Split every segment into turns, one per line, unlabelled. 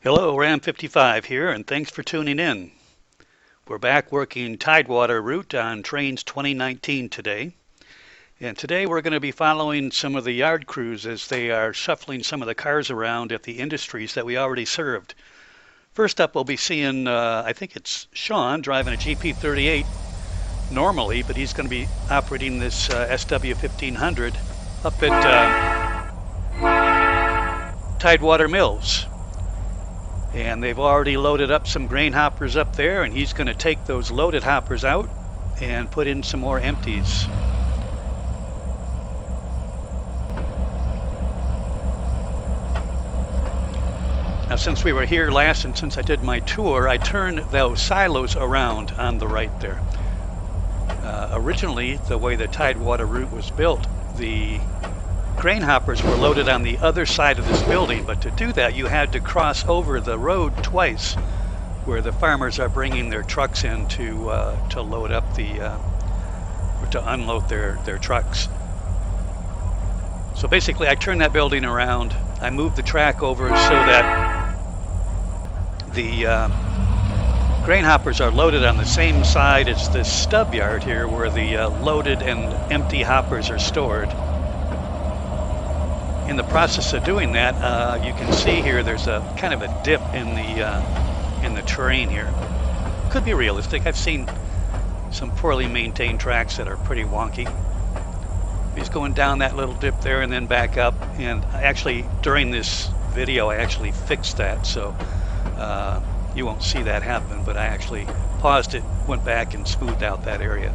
Hello, Ram 55 here, and thanks for tuning in. We're back working Tidewater route on Trainz 2019 today. And today we're going to be following some of the yard crews as they are shuffling some of the cars around at the industries that we already served. First up, we'll be seeing, I think it's Sean driving a GP38 normally, but he's going to be operating this SW1500 up at Tidewater Mills. And they've already loaded up some grain hoppers up there, and he's going to take those loaded hoppers out and put in some more empties. Now, since we were here last and since I did my tour, I turned those silos around on the right there. Originally, the way the Tidewater route was built, the grain hoppers were loaded on the other side of this building, but to do that you had to cross over the road twice where the farmers are bringing their trucks in to load up or to unload their trucks. So basically I turned that building around, I moved the track over so that the grain hoppers are loaded on the same side as this stub yard here where the loaded and empty hoppers are stored. In the process of doing that, you can see here there's a kind of a dip in the terrain here. Could be realistic. I've seen some poorly maintained tracks that are pretty wonky. He's going down that little dip there and then back up. And actually, during this video, I actually fixed that, so you won't see that happen. But I actually paused it, went back, and smoothed out that area.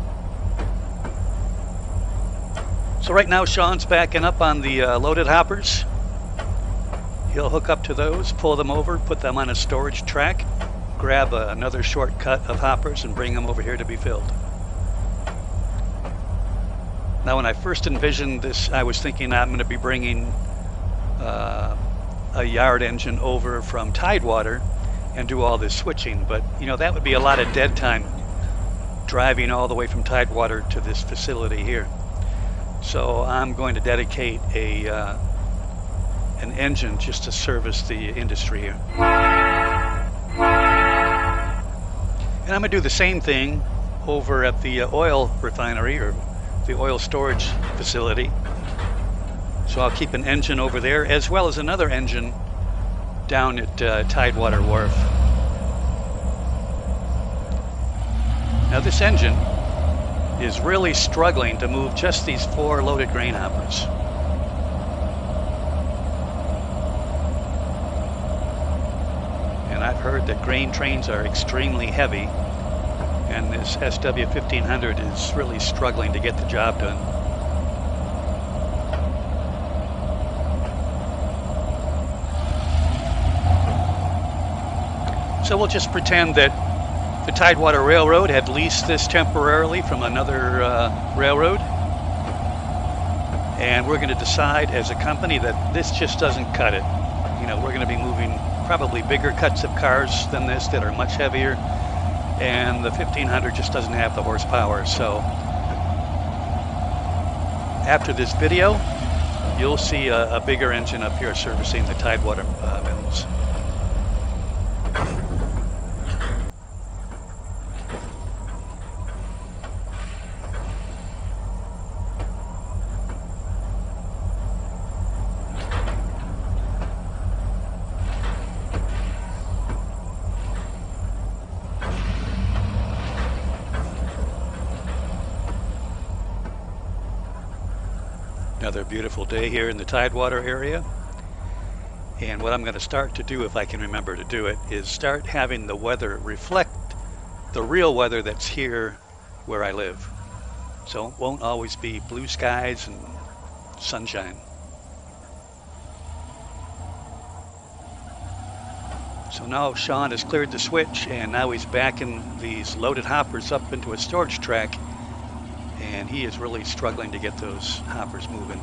So right now Sean's backing up on the loaded hoppers. He'll hook up to those, pull them over, put them on a storage track, grab another shortcut of hoppers and bring them over here to be filled. Now when I first envisioned this, I was thinking I'm going to be bringing a yard engine over from Tidewater and do all this switching, but you know, that would be a lot of dead time driving all the way from Tidewater to this facility here. So I'm going to dedicate an engine just to service the industry here. And I'm going to do the same thing over at the oil refinery or the oil storage facility. So I'll keep an engine over there as well as another engine down at Tidewater Wharf. Now this engine is really struggling to move just these 4 loaded grain hoppers. And I've heard that grain trains are extremely heavy, and this SW1500 is really struggling to get the job done. So we'll just pretend that the Tidewater Railroad had leased this temporarily from another railroad, and we're going to decide as a company that this just doesn't cut it. You know, we're going to be moving probably bigger cuts of cars than this that are much heavier, and the 1500 just doesn't have the horsepower. So after this video, you'll see a bigger engine up here servicing the Tidewater Mills. Another beautiful day here in the Tidewater area, and what I'm going to start to do, if I can remember to do it, is start having the weather reflect the real weather that's here where I live. So it won't always be blue skies and sunshine. So now Sean has cleared the switch, and now he's backing these loaded hoppers up into a storage track, and he is really struggling to get those hoppers moving.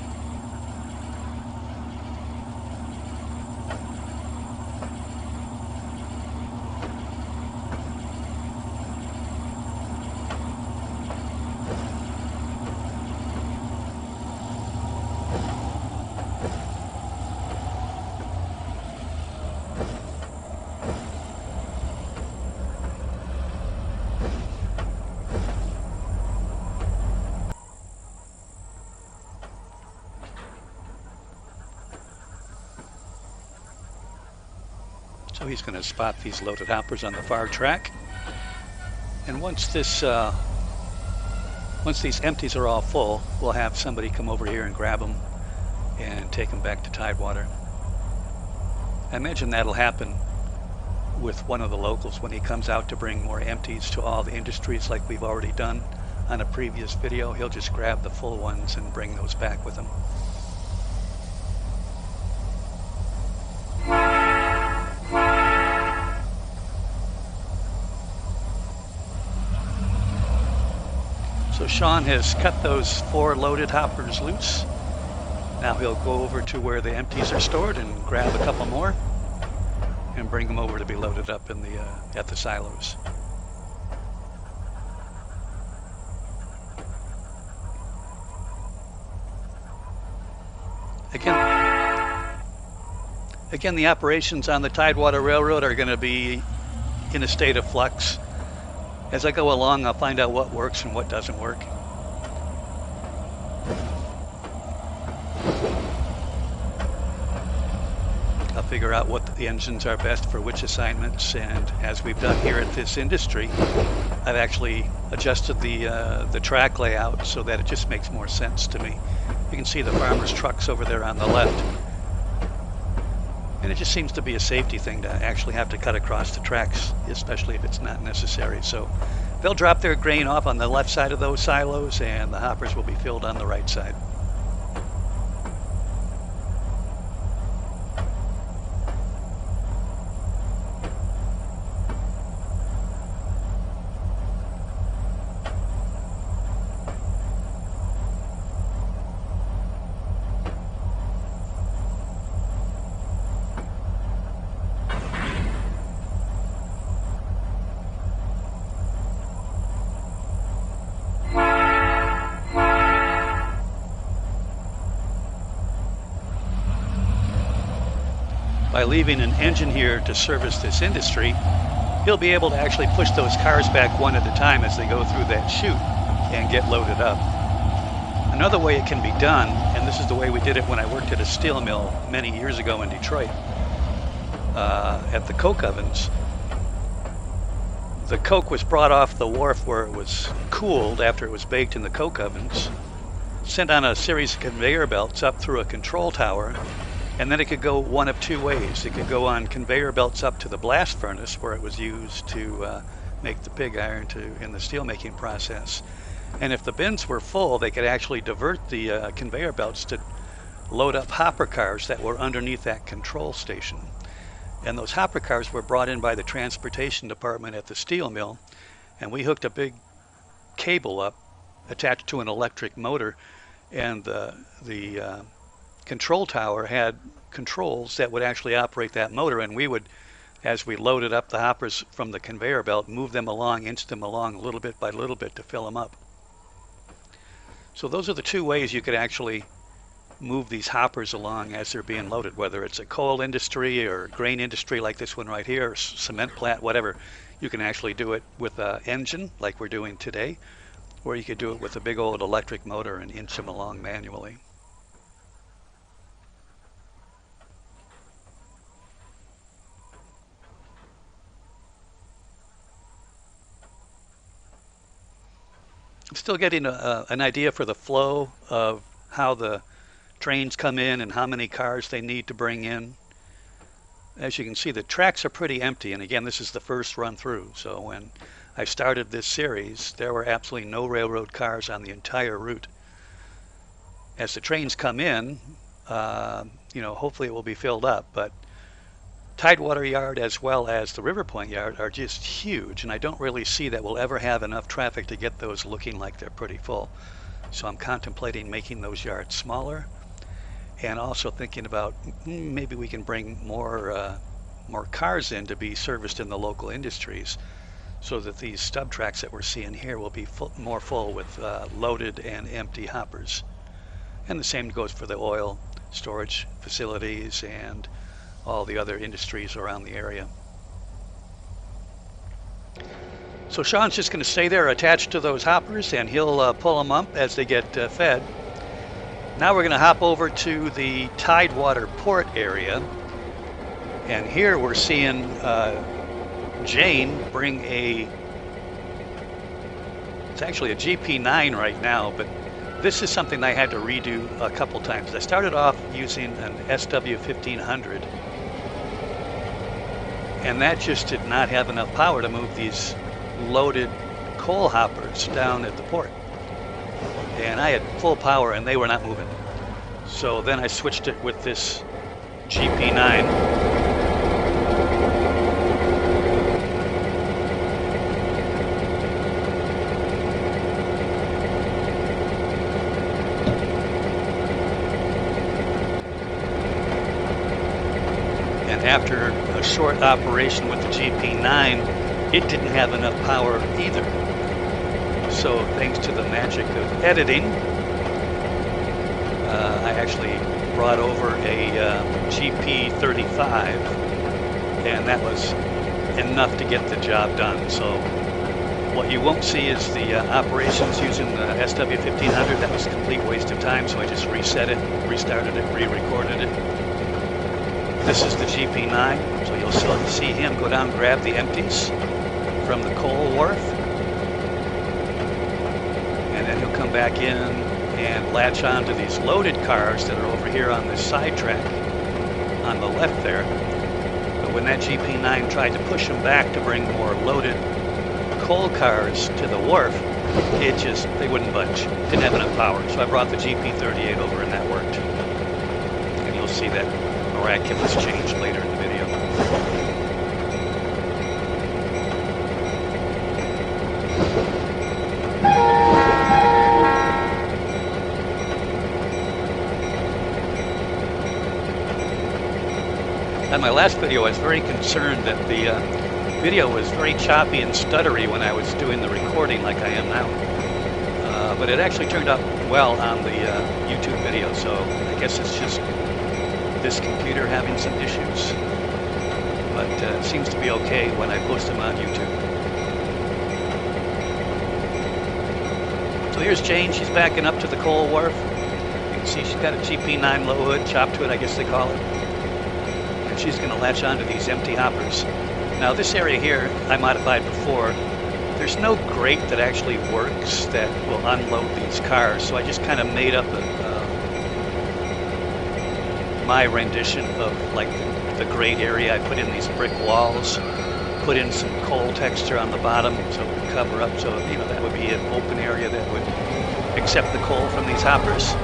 So he's going to spot these loaded hoppers on the far track. And once these empties are all full, we'll have somebody come over here and grab them and take them back to Tidewater. I imagine that'll happen with one of the locals when he comes out to bring more empties to all the industries like we've already done on a previous video. He'll just grab the full ones and bring those back with him. So Sean has cut those 4 loaded hoppers loose. Now he'll go over to where the empties are stored and grab a couple more and bring them over to be loaded up in the at the silos. Again, the operations on the Tidewater Railroad are going to be in a state of flux. As I go along, I'll find out what works and what doesn't work. I'll figure out what the engines are best for which assignments, and as we've done here at this industry, I've actually adjusted the track layout so that it just makes more sense to me. You can see the farmers' trucks over there on the left. And it just seems to be a safety thing to actually have to cut across the tracks, especially if it's not necessary. So they'll drop their grain off on the left side of those silos, and the hoppers will be filled on the right side. By leaving an engine here to service this industry, he'll be able to actually push those cars back one at a time as they go through that chute and get loaded up. Another way it can be done, and this is the way we did it when I worked at a steel mill many years ago in Detroit, at the coke ovens. The coke was brought off the wharf where it was cooled after it was baked in the coke ovens, sent on a series of conveyor belts up through a control tower, and then it could go one of 2 ways. It could go on conveyor belts up to the blast furnace where it was used to make the pig iron in the steel making process. And if the bins were full, they could actually divert the conveyor belts to load up hopper cars that were underneath that control station. And those hopper cars were brought in by the transportation department at the steel mill, and we hooked a big cable up attached to an electric motor, and the control tower had controls that would actually operate that motor, and we would, as we loaded up the hoppers from the conveyor belt, move them along, inch them along little bit by little bit to fill them up. So those are the 2 ways you could actually move these hoppers along as they're being loaded, whether it's a coal industry or grain industry like this one right here, or cement plant, whatever. You can actually do it with an engine like we're doing today, or you could do it with a big old electric motor and inch them along manually. I'm still getting an idea for the flow of how the trains come in and how many cars they need to bring in. As you can see, the tracks are pretty empty, and again, this is the first run through. So when I started this series, there were absolutely no railroad cars on the entire route. As the trains come in, hopefully it will be filled up, but Tidewater Yard as well as the River Point Yard are just huge, and I don't really see that we'll ever have enough traffic to get those looking like they're pretty full. So I'm contemplating making those yards smaller, and also thinking about maybe we can bring more cars in to be serviced in the local industries, so that these stub tracks that we're seeing here will be more full with loaded and empty hoppers. And the same goes for the oil storage facilities and all the other industries around the area. So Sean's just going to stay there attached to those hoppers, and he'll pull them up as they get fed. Now we're going to hop over to the Tidewater port area, And here we're seeing Jane bring it's actually a GP9 right now, but this is something I had to redo a couple times. I started off using an SW1500, and that just did not have enough power to move these loaded coal hoppers down at the port. And I had full power and they were not moving. So then I switched it with this GP9. After a short operation with the GP9, it didn't have enough power either. So thanks to the magic of editing, I actually brought over a GP35, and that was enough to get the job done. So what you won't see is the operations using the SW1500. That was a complete waste of time, so I just reset it, restarted it, re-recorded it. This is the GP9, so you'll still see him go down and grab the empties from the coal wharf. And then he'll come back in and latch onto these loaded cars that are over here on this side track on the left there. But when that GP9 tried to push him back to bring more loaded coal cars to the wharf, they wouldn't budge. Didn't have enough power. So I brought the GP38 over and that worked. And you'll see that miraculous change later in the video. On my last video, I was very concerned that the video was very choppy and stuttery when I was doing the recording like I am now. But it actually turned out well on the YouTube video, so I guess it's just this computer having some issues, but it seems to be okay when I post them on YouTube. So here's Jane. She's backing up to the coal wharf. You can see she's got a GP9 low hood, chopped hood, I guess they call it. And she's going to latch onto these empty hoppers. Now this area here I modified before. There's no grate that actually works that will unload these cars, so I just kind of made up my rendition of like the grate area. I put in these brick walls, put in some coal texture on the bottom so it would cover up, so you know that would be an open area that would accept the coal from these hoppers.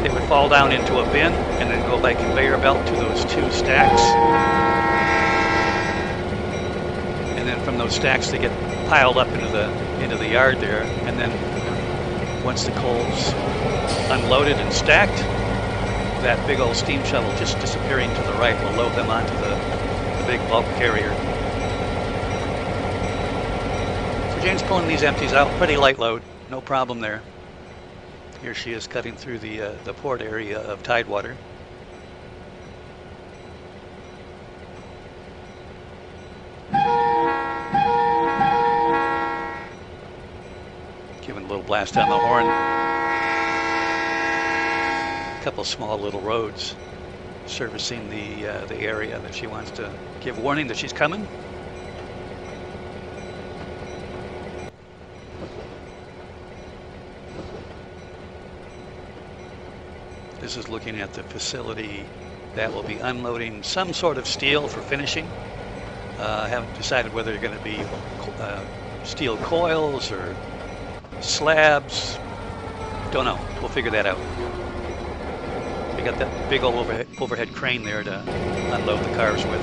It would fall down into a bin and then go by conveyor belt to those two stacks. And then from those stacks they get piled up into the yard there, and then once the coal's unloaded and stacked, that big old steam shovel just disappearing to the right will load them onto the big bulk carrier. So Jane's pulling these empties out, pretty light load, no problem there. Here she is cutting through the port area of Tidewater. Giving a little blast on the horn. Couple small little roads servicing the area that she wants to give warning that she's coming. This is looking at the facility that will be unloading some sort of steel for finishing. I haven't decided whether they're going to be steel coils or slabs. Don't know. We'll figure that out. We got that big old overhead crane there to unload the cars with.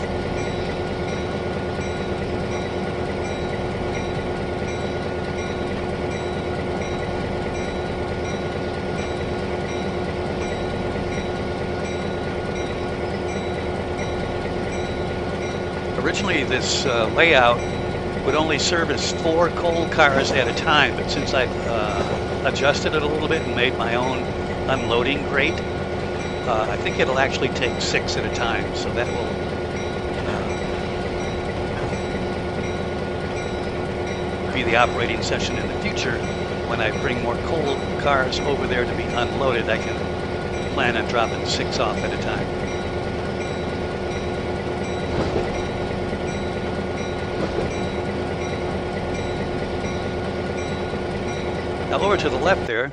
Originally this layout would only service 4 coal cars at a time, but since I've adjusted it a little bit and made my own unloading grate, I think it'll actually take 6 at a time, so that will be the operating session in the future. When I bring more coal cars over there to be unloaded, I can plan on dropping 6 off at a time. Now over to the left there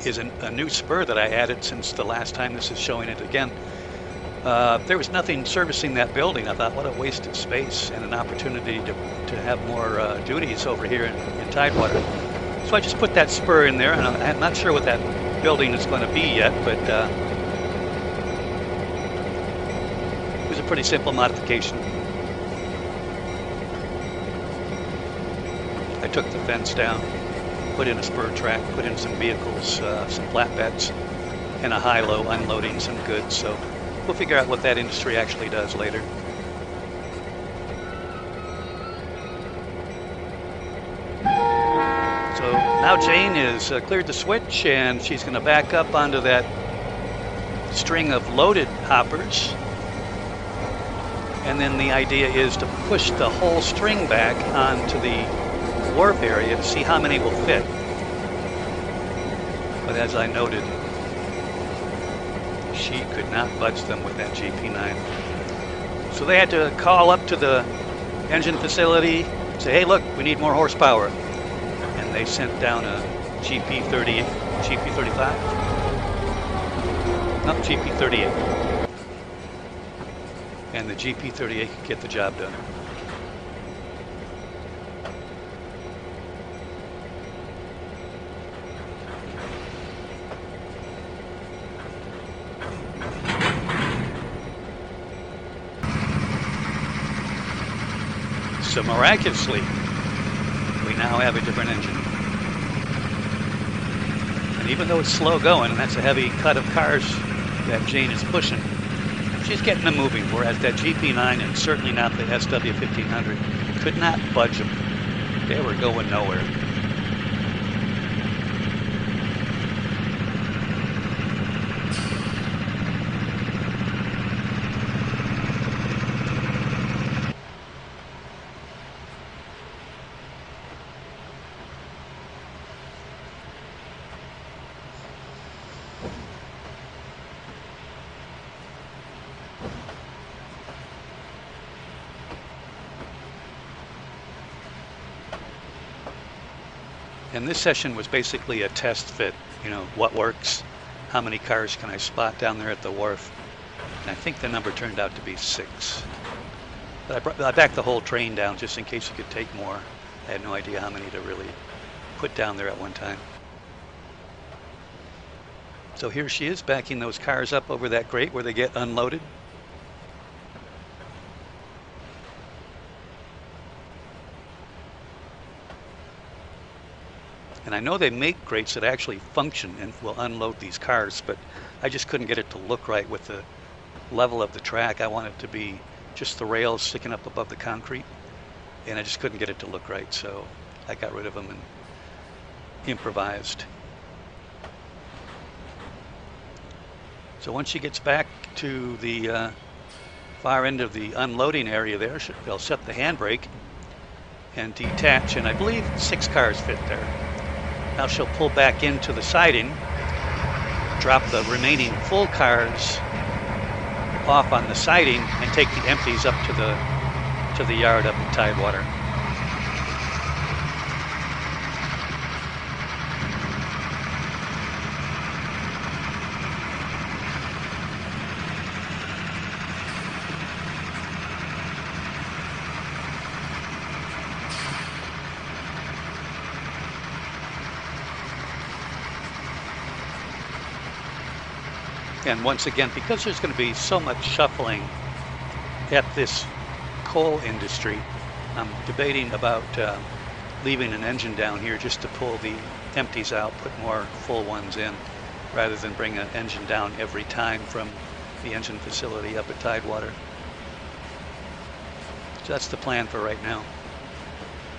is a new spur that I added since the last time. This is showing it again. There was nothing servicing that building. I thought, what a waste of space and an opportunity to have more duties over here in Tidewater. So I just put that spur in there, and I'm not sure what that building is going to be yet, but it was a pretty simple modification. I took the fence down, put in a spur track, put in some vehicles, some flatbeds, and a high-low unloading some goods. So we'll figure out what that industry actually does later. So now Jane has cleared the switch, and she's going to back up onto that string of loaded hoppers. And then the idea is to push the whole string back onto the wharf area to see how many will fit. But as I noted, she could not budge them with that GP9. So they had to call up to the engine facility, say, hey, look, we need more horsepower. And they sent down a GP38, GP35? No, GP38. And the GP38 could get the job done. So miraculously, we now have a different engine. And even though it's slow going, and that's a heavy cut of cars that Jane is pushing, she's getting them moving, whereas that GP9 and certainly not the SW1500 could not budge them. They were going nowhere. And this session was basically a test fit, you know, what works, how many cars can I spot down there at the wharf. And I think the number turned out to be 6. But I backed the whole train down just in case you could take more. I had no idea how many to really put down there at one time. So here she is backing those cars up over that grate where they get unloaded. And I know they make grates that actually function and will unload these cars, but I just couldn't get it to look right with the level of the track. I want it to be just the rails sticking up above the concrete, and I just couldn't get it to look right, so I got rid of them and improvised. So once she gets back to the far end of the unloading area there, they'll set the handbrake and detach, and I believe 6 cars fit there. Now she'll pull back into the siding, drop the remaining full cars off on the siding, and take the empties up to the yard up in Tidewater. And once again, because there's going to be so much shuffling at this coal industry, I'm debating about leaving an engine down here just to pull the empties out, put more full ones in, rather than bring an engine down every time from the engine facility up at Tidewater. So that's the plan for right now.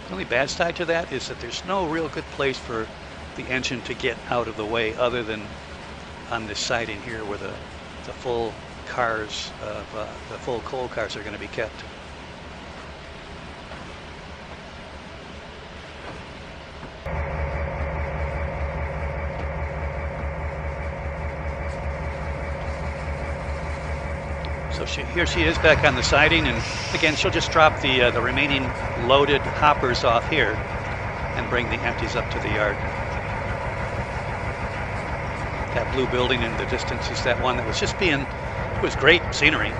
The only bad side to that is that there's no real good place for the engine to get out of the way other than on this siding here where the full cars of the full coal cars are going to be kept. So here she is back on the siding, and again, she'll just drop the remaining loaded hoppers off here and bring the empties up to the yard. That blue building in the distance is that one that was just being, it was great scenery,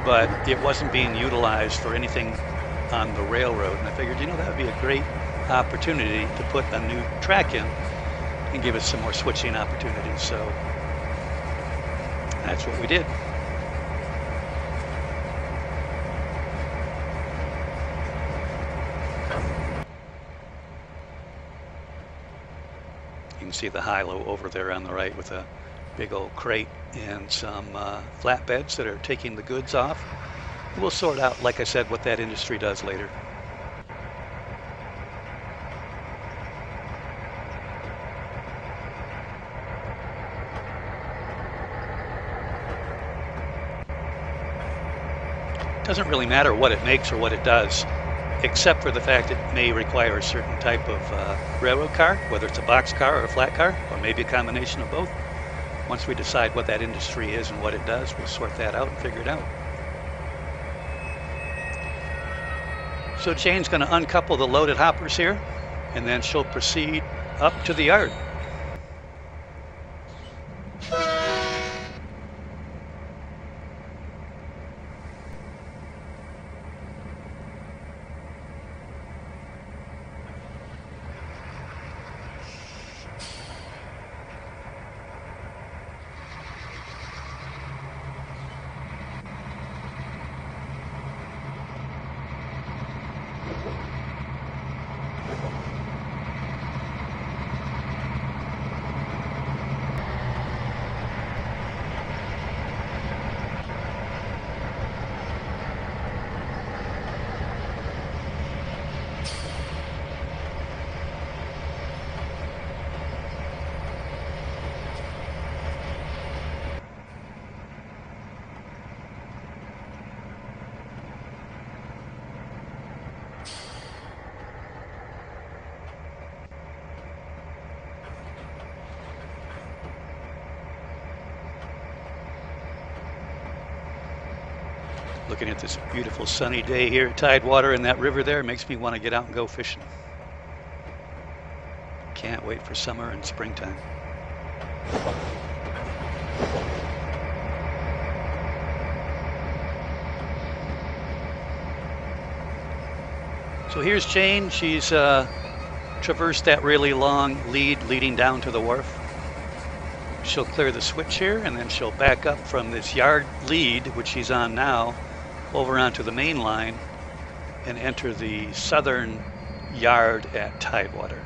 but it wasn't being utilized for anything on the railroad. And I figured, you know, that would be a great opportunity to put a new track in and give us some more switching opportunities. So that's what we did. You can see the high-low over there on the right with a big old crate and some flatbeds that are taking the goods off. We'll sort out, like I said, what that industry does later. Doesn't really matter what it makes or what it does, except for the fact it may require a certain type of railroad car, whether it's a box car or a flat car, or maybe a combination of both. Once we decide what that industry is and what it does, we'll sort that out and figure it out. So Jane's going to uncouple the loaded hoppers here, and then she'll proceed up to the yard. Looking at this beautiful sunny day here at Tidewater, and that river there makes me want to get out and go fishing. Can't wait for summer and springtime. So here's Jane. She's traversed that really long lead leading down to the wharf. She'll clear the switch here, and then she'll back up from this yard lead, which she's on now, over onto the main line and enter the southern yard at Tidewater.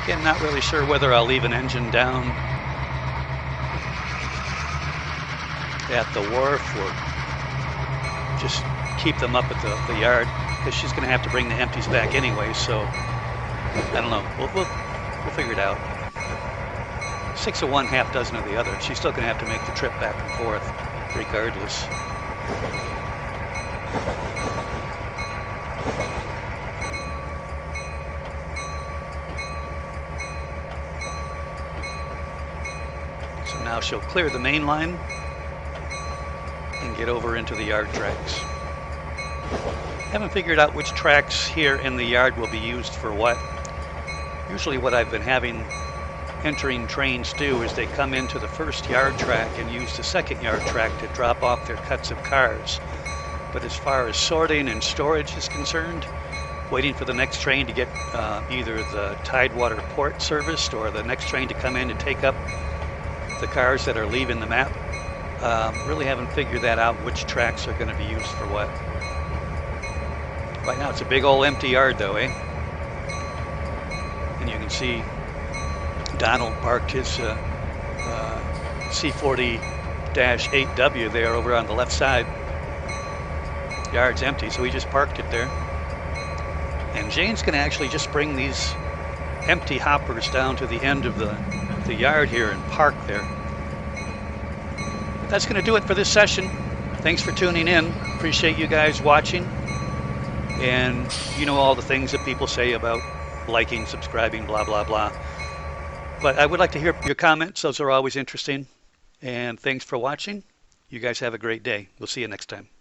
Again, not really sure whether I'll leave an engine down at the wharf or just keep them up at the yard, because she's going to have to bring the empties back anyway, so I don't know. We'll figure it out. 6 of one, half dozen of the other. She's still going to have to make the trip back and forth regardless. So now she'll clear the main line and get over into the yard tracks. Haven't figured out which tracks here in the yard will be used for what. Usually what I've been having entering trains do is they come into the first yard track and use the second yard track to drop off their cuts of cars. But as far as sorting and storage is concerned, waiting for the next train to get either the Tidewater port serviced or the next train to come in and take up the cars that are leaving the map, really haven't figured that out, which tracks are going to be used for what. Right now it's a big old empty yard though, eh? And you can see Donald parked his C40-8W there over on the left side. Yard's empty, so he just parked it there. And Jane's going to actually just bring these empty hoppers down to the end of the yard here and park there. But that's going to do it for this session. Thanks for tuning in. appreciate you guys watching. And you know all the things that people say about liking, subscribing, blah, blah, blah. But I would like to hear your comments. Those are always interesting. And thanks for watching. You guys have a great day. We'll see you next time.